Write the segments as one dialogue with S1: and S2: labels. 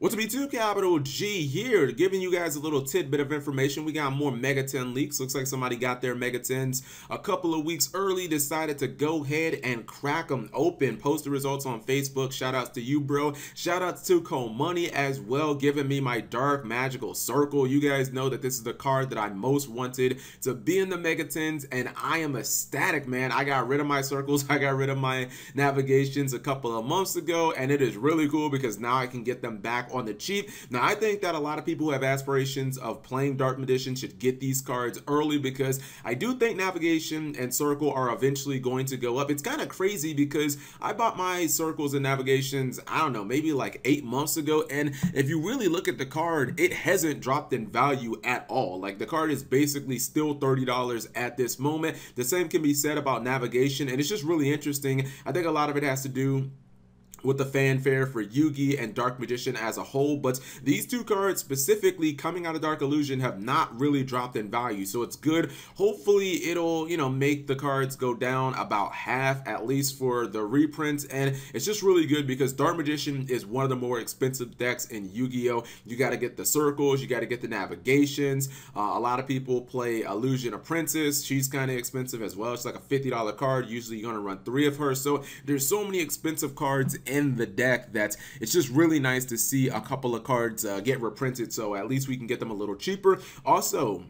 S1: What's up, YouTube? Capital G here, giving you guys a little tidbit of information. We got more MegaTin leaks. Looks like somebody got their MegaTins a couple of weeks early, decided to go ahead and crack them open. Post the results on Facebook. Shout outs to you, bro. Shout outs to Money as well, giving me my dark magical circle. You guys know that this is the card that I most wanted to be in the MegaTins, and I am ecstatic, man. I got rid of my circles. I got rid of my navigations a couple of months ago, and it is really cool because now I can get them back on the cheap. Now, I think that a lot of people who have aspirations of playing Dark Magician should get these cards early, because I do think navigation and circle are eventually going to go up. It's kind of crazy because I bought my circles and navigations, I don't know, maybe like 8 months ago, and if you really look at the card, it hasn't dropped in value at all. Like, the card is basically still $30 at this moment. The same can be said about navigation, and it's just really interesting. I think a lot of it has to do with the fanfare for Yugi and Dark Magician as a whole, but these two cards specifically coming out of Dark Illusion have not really dropped in value, so it's good. Hopefully it'll, you know, make the cards go down about half, at least for the reprints, and it's just really good because Dark Magician is one of the more expensive decks in Yu-Gi-Oh! You got to get the circles, you got to get the navigations. A lot of people play Illusion Apprentice. She's kind of expensive as well. It's like a $50 card. Usually you're going to run 3 of her, so there's so many expensive cards in the deck that it's just really nice to see a couple of cards get reprinted, so at least we can get them a little cheaper. Also,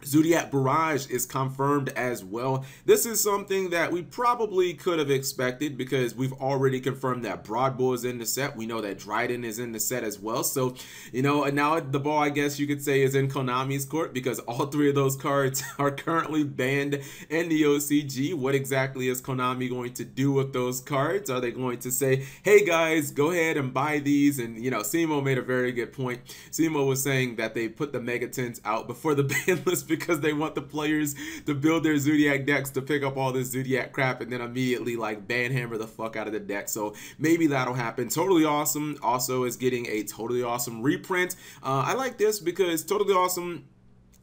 S1: Zodiac Barrage is confirmed as well. This is something that we probably could have expected because we've already confirmed that Broad Bull is in the set. We know that Dryden is in the set as well. So, you know, and now the ball, I guess you could say, is in Konami's court because all 3 of those cards are currently banned in the OCG. What exactly is Konami going to do with those cards? Are they going to say, hey guys, go ahead and buy these? And, you know, Simo made a very good point. Simo was saying that they put the MegaTins out before the ban list because they want the players to build their Zodiac decks to pick up all this Zodiac crap and then immediately like banhammer the fuck out of the deck. So maybe that'll happen. Totally Awesome also is getting a Totally Awesome reprint. I like this because Totally Awesome,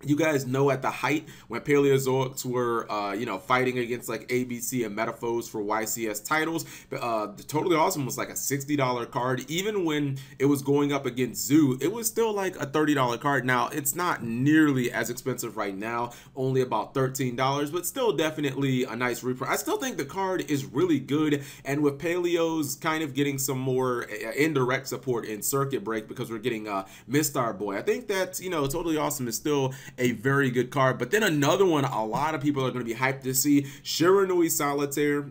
S1: you guys know, at the height when Paleozoics were, you know, fighting against like ABC and Metaphors for YCS titles, the Totally Awesome was like a $60 card. Even when it was going up against Zoo, it was still like a $30 card. Now, it's not nearly as expensive right now, only about $13, but still definitely a nice reprint. I still think the card is really good, and with Paleos kind of getting some more indirect support in Circuit Break because we're getting Mistar Boy, I think that, you know, Totally Awesome is still a very good card. But then another one a lot of people are going to be hyped to see, Shiranui Solitaire.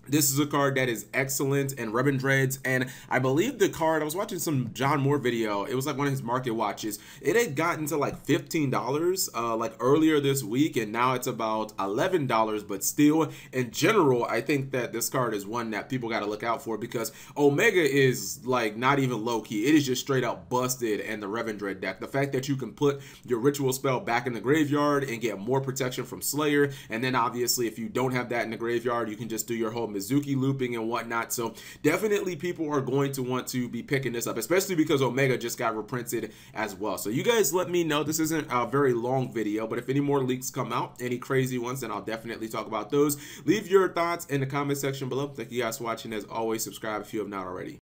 S1: This is a card that is excellent in Ribbon Dreads, and I believe the card, I was watching some John Moore video, it was like one of his market watches, it had gotten to like $15 like earlier this week, and now it's about $11, but still, in general, I think that this card is one that people got to look out for because Omega is like not even low-key, it is just straight up busted in the Ribbon Dread deck. The fact that you can put your ritual spell back in the graveyard and get more protection from Slayer, and then obviously if you don't have that in the graveyard, you can just do your whole Mizuki looping and whatnot. So definitely people are going to want to be picking this up, especially because Omega just got reprinted as well. So you guys let me know. This isn't a very long video, but if any more leaks come out, any crazy ones, then I'll definitely talk about those. Leave your thoughts in the comment section below. Thank you guys for watching. As always, subscribe if you have not already.